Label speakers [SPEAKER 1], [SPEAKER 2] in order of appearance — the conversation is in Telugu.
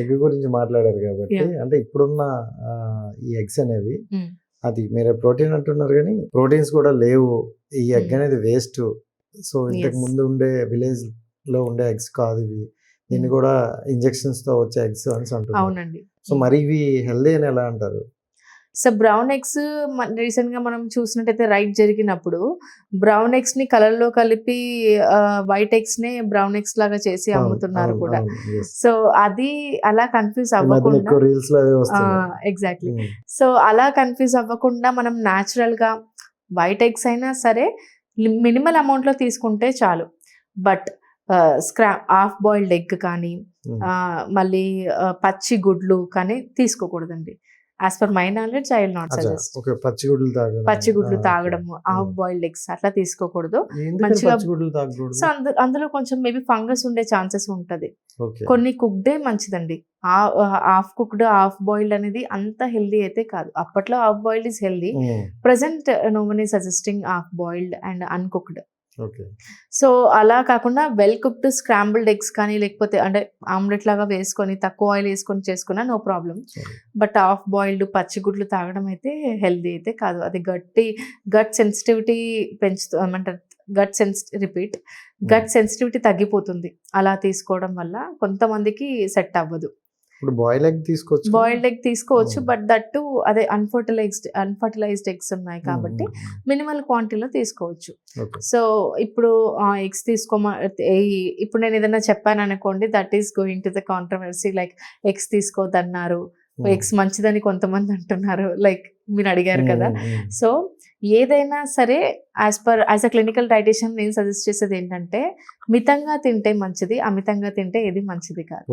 [SPEAKER 1] ఎగ్ గురించి మాట్లాడారు కాబట్టి
[SPEAKER 2] Yeah.
[SPEAKER 1] అంటే ఇప్పుడున్న ఈ ఎగ్స్ అనేవి
[SPEAKER 2] Mm.
[SPEAKER 1] అది మీరే ప్రోటీన్ అంటున్నారు కానీ ప్రోటీన్స్ కూడా లేవు. ఈ ఎగ్ అనేది వేస్ట్. సో ఇంతకు
[SPEAKER 2] Yes.
[SPEAKER 1] ముందు ఉండే విలేజ్ లో ఉండే ఎగ్స్ కాదు ఇవి. దీన్ని
[SPEAKER 2] Mm.
[SPEAKER 1] కూడా ఇంజెక్షన్స్ తో వచ్చే ఎగ్స్ అని అంటున్నారు.
[SPEAKER 2] అవునండి.
[SPEAKER 1] సో మరి ఇవి హెల్దీ అని ఎలా అంటారు?
[SPEAKER 2] సో బ్రౌన్ ఎగ్స్ రీసెంట్గా మనం చూసినట్టయితే రైట్ జరిగినప్పుడు బ్రౌన్ ఎగ్స్ ని కలర్ లో కలిపి వైట్ ఎగ్స్ నే బ్రౌన్ ఎగ్స్ లాగా చేసి అమ్ముతున్నారు కూడా. సో అది అలా కన్ఫ్యూజ్ అవ్వకుండా
[SPEAKER 1] రీల్స్ లో అవే వస్తున్నాయి.
[SPEAKER 2] ఎగ్జాక్ట్లీ. సో అలా కన్ఫ్యూజ్ అవ్వకుండా మనం న్యాచురల్ గా వైట్ ఎగ్స్ అయినా సరే మినిమల్ అమౌంట్ లో తీసుకుంటే చాలు. బట్ హాఫ్ బాయిల్డ్ ఎగ్ కానీ మళ్ళీ పచ్చి గుడ్లు కానీ తీసుకోకూడదండి. As per my knowledge I will not suggest. పచ్చి గుడ్లు తాగడము, హాఫ్ బాయిల్డ్ ఎగ్స్ అట్లా తీసుకోకూడదు. మంచిగా సో అందులో కొంచెం మేబీ ఫంగస్ ఉండే ఛాన్సెస్ ఉంటది. కొన్ని కుక్డే మంచిదండి. హాఫ్ కుక్డ్ హాఫ్ బాయిల్డ్ అనేది అంత హెల్దీ అయితే కాదు. అప్పట్లో half boiled is healthy. Present no one is suggesting half boiled and uncooked. So అలా కాకుండా వెల్ కుక్డ్ స్క్రాంబుల్డ్ ఎగ్స్ కానీ లేకపోతే అంటే ఆమ్లెట్ లాగా వేసుకొని తక్కువ ఆయిల్ వేసుకొని చేసుకున్నా no problem. But half boiled పచ్చిగుడ్లు తాగడం అయితే హెల్దీ అయితే కాదు. అది గట్ సెన్సిటివిటీ పెంచుతూ ఏమంటారు గట్ సెన్సిటివిటీ తగ్గిపోతుంది అలా తీసుకోవడం వల్ల. కొంతమందికి సెట్ అవ్వదు.
[SPEAKER 1] ఇప్పుడు బాయిల్డ్ ఎగ్
[SPEAKER 2] తీసుకోవచ్చు బట్ దట్టు అదే అన్ఫర్టిలైజ్డ్ ఎగ్స్ ఉన్నాయి కాబట్టి మినిమల్ క్వాంటిటీలో తీసుకోవచ్చు. సో ఇప్పుడు ఎగ్స్ ఇప్పుడు నేను ఏదైనా చెప్పాను అనుకోండి, that is going to the controversy. Like eggs తీసుకోవద్దన్నారు, ఎగ్స్ మంచిదని కొంతమంది అంటున్నారు, లైక్ మీరు అడిగారు కదా. సో ఏదైనా సరే యాజ్ అ క్లినికల్ డైటీషియన్ నేను సజెస్ట్ చేసేది ఏంటంటే మితంగా తింటే మంచిది, అమితంగా తింటే ఏది మంచిది కాదు.